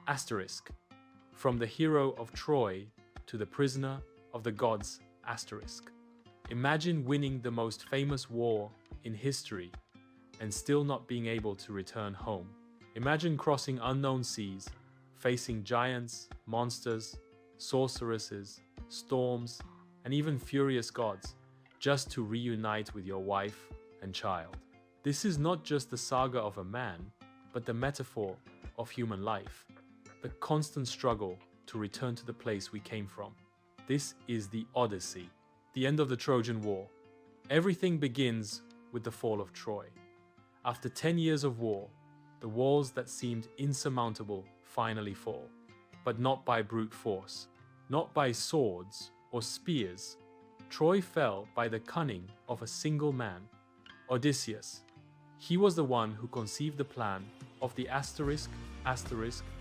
Asterisk. From the hero of Troy to the prisoner of the gods. Asterisk. Imagine winning the most famous war in history and still not being able to return home. Imagine crossing unknown seas, facing giants, monsters, sorceresses, storms, and even furious gods, just to reunite with your wife and child. This is not just the saga of a man, but the metaphor of human life, the constant struggle to return to the place we came from. This is the Odyssey, the end of the Trojan War. Everything begins with the fall of Troy. After 10 years of war, the walls that seemed insurmountable finally fall, but not by brute force, not by swords or spears. Troy fell by the cunning of a single man, Odysseus. He was the one who conceived the plan of the asterisk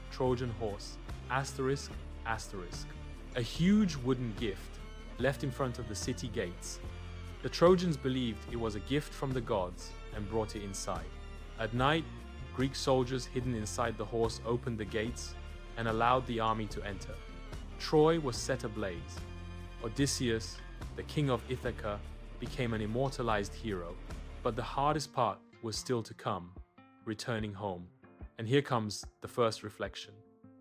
Trojan horse, a huge wooden gift left in front of the city gates. The Trojans believed it was a gift from the gods and brought it inside. At night, Greek soldiers hidden inside the horse opened the gates and allowed the army to enter. Troy was set ablaze. Odysseus, the king of Ithaca, became an immortalized hero. But the hardest part was still to come, returning home. And here comes the first reflection.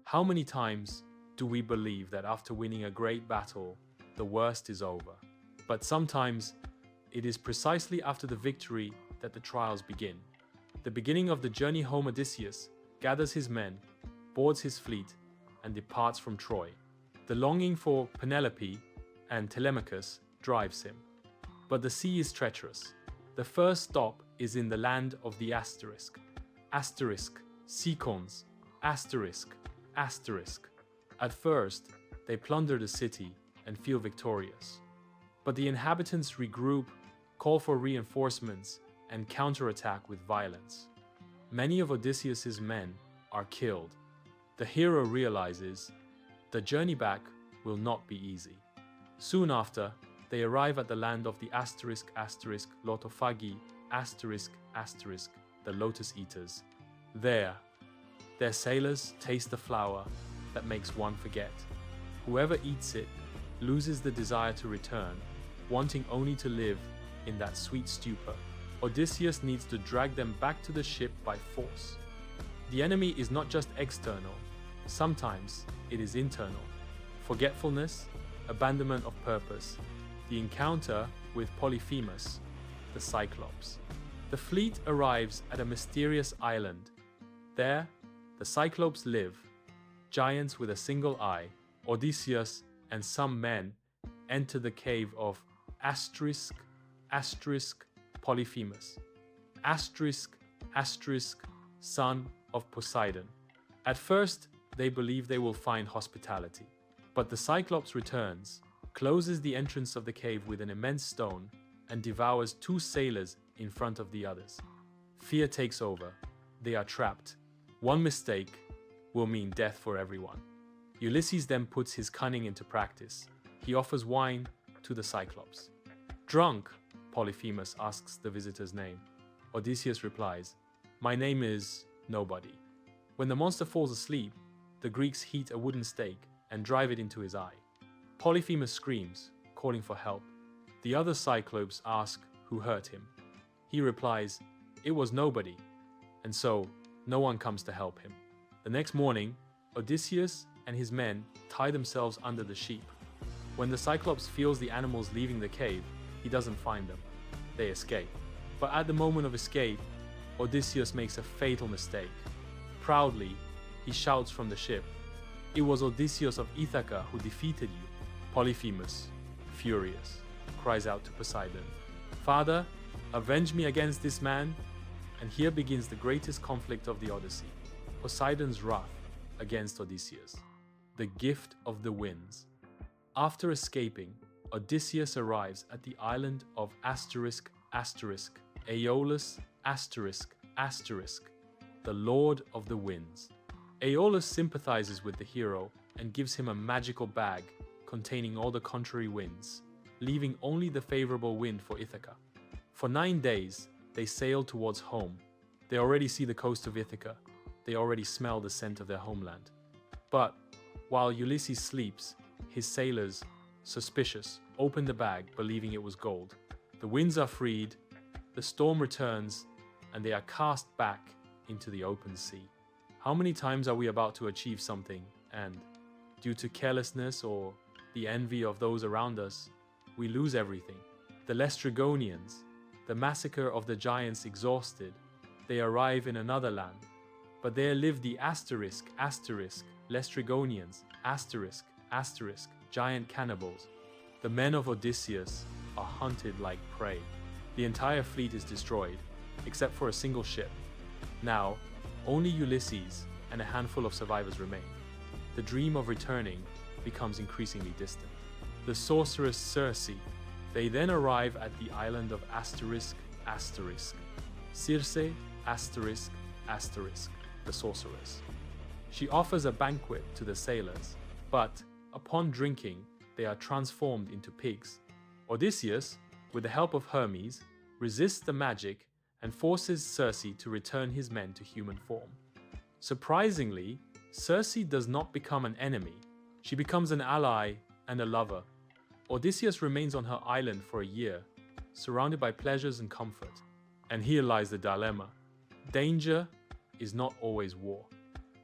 How many times do we believe that after winning a great battle, the worst is over? But sometimes it is precisely after the victory that the trials begin. The beginning of the journey home, Odysseus gathers his men, boards his fleet, and departs from Troy. The longing for Penelope and Telemachus drives him. But the sea is treacherous. The first stop is in the land of the asterisk, Sicons, asterisk. At first, they plunder the city and feel victorious. But the inhabitants regroup, call for reinforcements, and counterattack with violence. Many of Odysseus's men are killed. The hero realizes the journey back will not be easy. Soon after, they arrive at the land of the Lotophagi, the lotus eaters. There, their sailors taste the flower that makes one forget. Whoever eats it loses the desire to return, wanting only to live in that sweet stupor. Odysseus needs to drag them back to the ship by force. The enemy is not just external, sometimes it is internal. Forgetfulness, abandonment of purpose, the encounter with Polyphemus, the Cyclops. The fleet arrives at a mysterious island. There, the Cyclops live, giants with a single eye. Odysseus and some men enter the cave of Polyphemus, son of Poseidon. At first, they believe they will find hospitality, but the Cyclops returns, closes the entrance of the cave with an immense stone, and devours 2 sailors in front of the others. Fear takes over. They are trapped. One mistake will mean death for everyone. Ulysses then puts his cunning into practice. He offers wine to the Cyclops. Drunk, Polyphemus asks the visitor's name. Odysseus replies, "My name is Nobody." When the monster falls asleep, the Greeks heat a wooden stake and drive it into his eye. Polyphemus screams, calling for help. The other Cyclops ask who hurt him. He replies, "It was nobody," and so no one comes to help him. The next morning, Odysseus and his men tie themselves under the sheep. When the Cyclops feels the animals leaving the cave, he doesn't find them. They escape. But at the moment of escape, Odysseus makes a fatal mistake. Proudly, he shouts from the ship, "It was Odysseus of Ithaca who defeated you." Polyphemus, furious, cries out to Poseidon, "Father, avenge me against this man." And here begins the greatest conflict of the Odyssey, Poseidon's wrath against Odysseus, the gift of the winds. After escaping, Odysseus arrives at the island of Aeolus the Lord of the Winds. Aeolus sympathizes with the hero and gives him a magical bag containing all the contrary winds, leaving only the favorable wind for Ithaca. For 9 days, they sail towards home. They already see the coast of Ithaca. They already smell the scent of their homeland. But while Ulysses sleeps, his sailors, suspicious, open the bag, believing it was gold. The winds are freed, the storm returns, and they are cast back into the open sea. How many times are we about to achieve something, and, due to carelessness or the envy of those around us, we lose everything? The Laestrygonians, the massacre of the giants exhausted, they arrive in another land, but there live the Laestrygonians, giant cannibals. The men of Odysseus are hunted like prey. The entire fleet is destroyed, except for a single ship. Now, only Ulysses and a handful of survivors remain. The dream of returning becomes increasingly distant. The sorceress Circe. They then arrive at the island of Circe, the sorceress. She offers a banquet to the sailors, but upon drinking, they are transformed into pigs. Odysseus, with the help of Hermes, resists the magic and forces Circe to return his men to human form. Surprisingly, Circe does not become an enemy. She becomes an ally and a lover. Odysseus remains on her island for a year, surrounded by pleasures and comfort. And here lies the dilemma. Danger is not always war.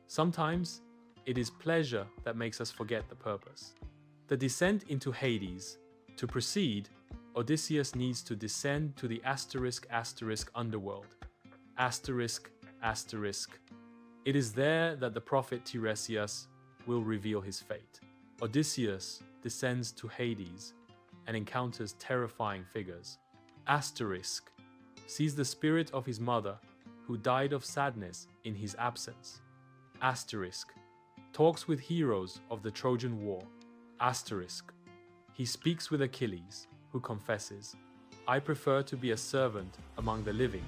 Sometimes, it is pleasure that makes us forget the purpose. The descent into Hades. To proceed, Odysseus needs to descend to the underworld. It is there that the prophet Tiresias will reveal his fate. Odysseus descends to Hades and encounters terrifying figures. Sees the spirit of his mother, who died of sadness in his absence. Talks with heroes of the Trojan War. He speaks with Achilles, who confesses, "I prefer to be a servant among the living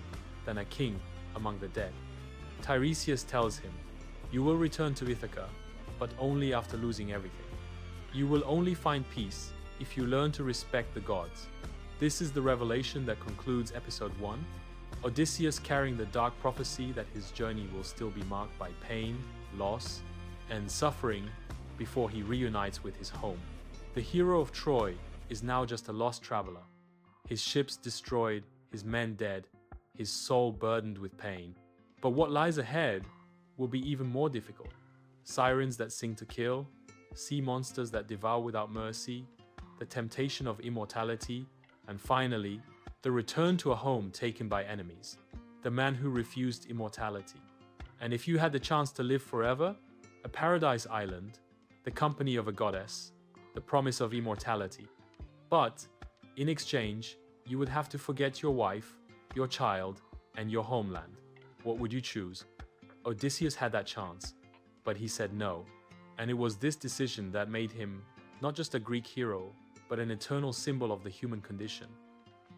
than a king among the dead." Tiresias tells him, "You will return to Ithaca, but only after losing everything. You will only find peace if you learn to respect the gods." This is the revelation that concludes episode 1. Odysseus carrying the dark prophecy that his journey will still be marked by pain, loss, and suffering before he reunites with his home. The hero of Troy is now just a lost traveler. His ships destroyed, his men dead, his soul burdened with pain. But what lies ahead will be even more difficult. Sirens that sing to kill, sea monsters that devour without mercy, the temptation of immortality, and finally, the return to a home taken by enemies, the man who refused immortality. And if you had the chance to live forever, a paradise island, the company of a goddess, the promise of immortality. But, in exchange, you would have to forget your wife, your child, and your homeland. What would you choose? Odysseus had that chance, but he said no. And it was this decision that made him not just a Greek hero, but an eternal symbol of the human condition.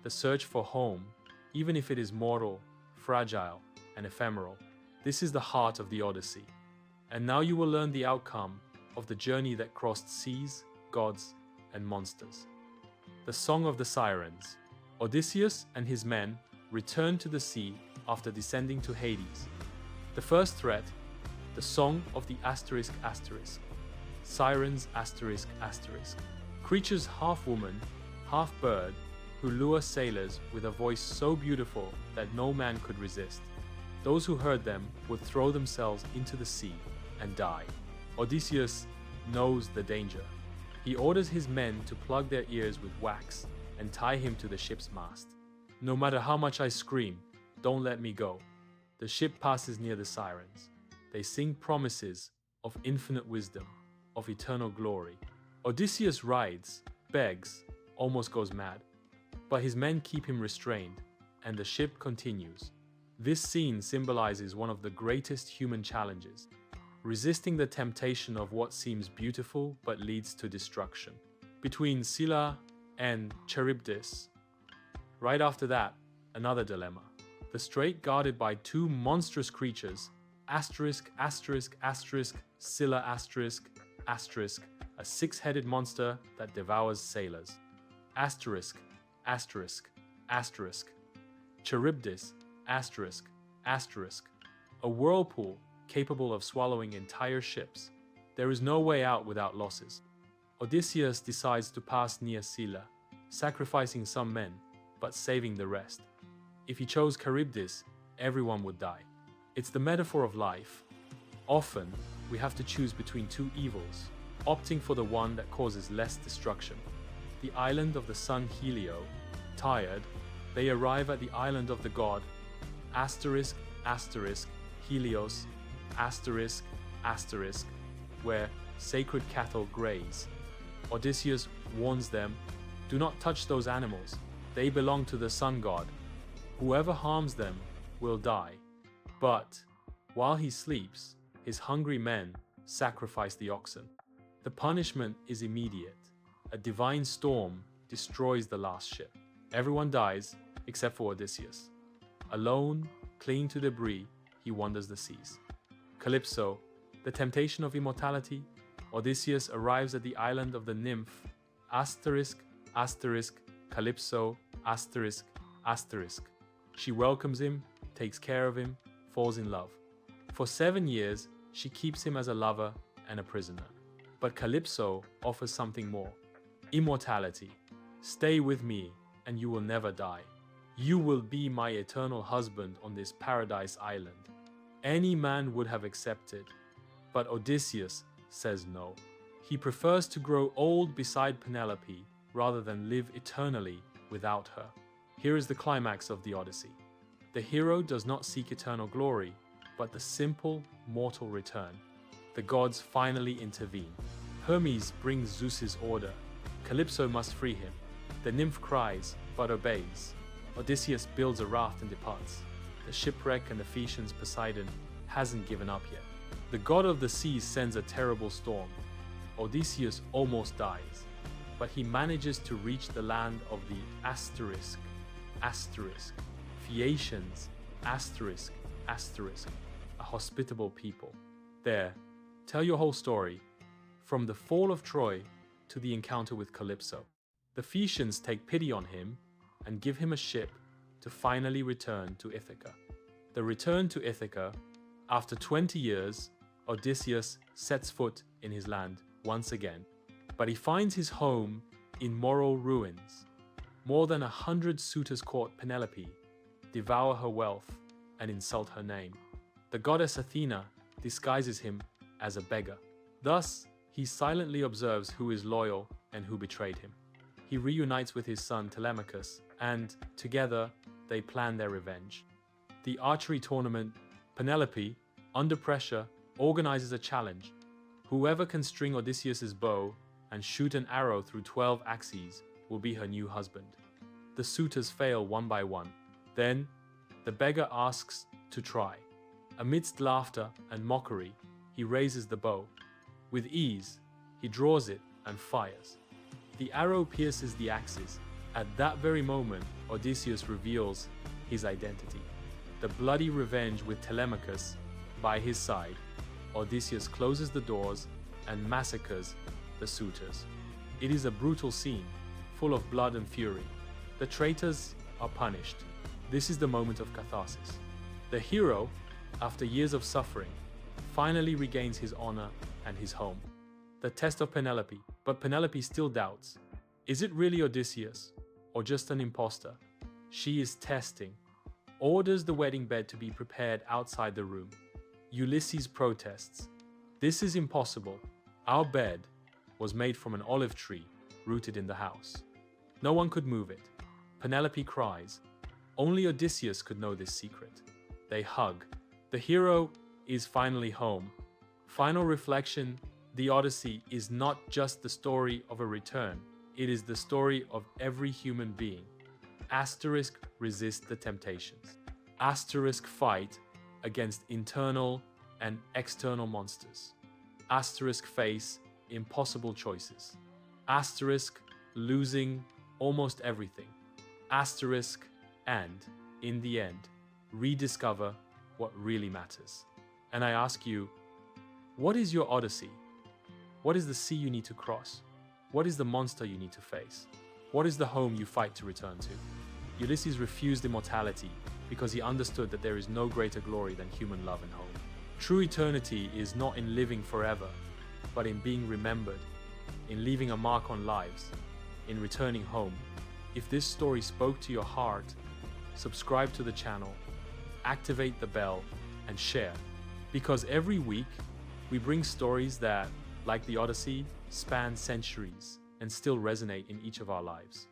The search for home, even if it is mortal, fragile, and ephemeral. This is the heart of the Odyssey. And now you will learn the outcome of the journey that crossed seas, gods, and monsters. The Song of the Sirens. Odysseus and his men return to the sea after descending to Hades. The first threat, the Song of the Sirens ***. Creatures half woman, half bird, who lure sailors with a voice so beautiful that no man could resist. Those who heard them would throw themselves into the sea and die. Odysseus knows the danger. He orders his men to plug their ears with wax and tie him to the ship's mast. "No matter how much I scream, don't let me go." The ship passes near the sirens. They sing promises of infinite wisdom, of eternal glory. Odysseus rides, begs, almost goes mad. But his men keep him restrained, and the ship continues. This scene symbolizes one of the greatest human challenges, resisting the temptation of what seems beautiful but leads to destruction. Between Scylla and Charybdis. Right after that, another dilemma. The strait guarded by two monstrous creatures, Scylla a six-headed monster that devours sailors. Charybdis, a whirlpool capable of swallowing entire ships. There is no way out without losses. Odysseus decides to pass near Scylla, sacrificing some men, but saving the rest. If he chose Charybdis, everyone would die. It's the metaphor of life. Often, we have to choose between two evils, opting for the one that causes less destruction. The island of the sun Helio, tired, they arrive at the island of the god Helios, where sacred cattle graze. Odysseus warns them, "Do not touch those animals. They belong to the sun god. Whoever harms them will die." But while he sleeps, his hungry men sacrifice the oxen. The punishment is immediate. A divine storm destroys the last ship. Everyone dies except for Odysseus. Alone, clinging to debris, he wanders the seas. Calypso, the temptation of immortality. Odysseus arrives at the island of the nymph Calypso ***. She welcomes him, takes care of him, falls in love. For 7 years, she keeps him as a lover and a prisoner. But Calypso offers something more. Immortality. Stay with me and you will never die. You will be my eternal husband on this paradise island. Any man would have accepted, but Odysseus says no. He prefers to grow old beside Penelope rather than live eternally without her. Here is the climax of the Odyssey. The hero does not seek eternal glory, but the simple, mortal return. The gods finally intervene. Hermes brings Zeus's order. Calypso must free him. The nymph cries, but obeys. Odysseus builds a raft and departs. The shipwreck and the Phaeacians Poseidon hasn't given up yet. The god of the seas sends a terrible storm. Odysseus almost dies, but he manages to reach the land of the Phaeacians, a hospitable people. There, tell your whole story, from the fall of Troy to the encounter with Calypso. The Phaeacians take pity on him and give him a ship to finally return to Ithaca. The return to Ithaca, after 20 years, Odysseus sets foot in his land once again, but he finds his home in moral ruins. More than 100 suitors court Penelope, devour her wealth, and insult her name. The goddess Athena disguises him as a beggar. Thus, he silently observes who is loyal and who betrayed him. He reunites with his son Telemachus, and together they plan their revenge. The archery tournament, Penelope, under pressure, organizes a challenge. Whoever can string Odysseus's bow and shoot an arrow through 12 axes will be her new husband. The suitors fail one by one. Then, the beggar asks to try. Amidst laughter and mockery, he raises the bow. With ease, he draws it and fires. The arrow pierces the axes. At that very moment, Odysseus reveals his identity. The bloody revenge with Telemachus by his side, Odysseus closes the doors and massacres the suitors. It is a brutal scene, full of blood and fury. The traitors are punished. This is the moment of catharsis. The hero, after years of suffering, finally regains his honor and his home. The test of Penelope, but Penelope still doubts. Is it really Odysseus, or just an imposter? She is testing. Orders the wedding bed to be prepared outside the room. Ulysses protests. This is impossible. Our bed was made from an olive tree rooted in the house. No one could move it. Penelope cries. Only Odysseus could know this secret. They hug. The hero is finally home. Final reflection, the Odyssey is not just the story of a return. It is the story of every human being. Asterisk resist the temptations. Asterisk fight against internal and external monsters. Asterisk face impossible choices. Asterisk losing almost everything. Asterisk and, in the end, rediscover what really matters. And I ask you, what is your Odyssey? What is the sea you need to cross? What is the monster you need to face? What is the home you fight to return to? Ulysses refused immortality because he understood that there is no greater glory than human love and home. True eternity is not in living forever, but in being remembered, in leaving a mark on lives, in returning home. If this story spoke to your heart, subscribe to the channel, activate the bell, and share. Because every week, we bring stories that, like the Odyssey, span centuries and still resonate in each of our lives.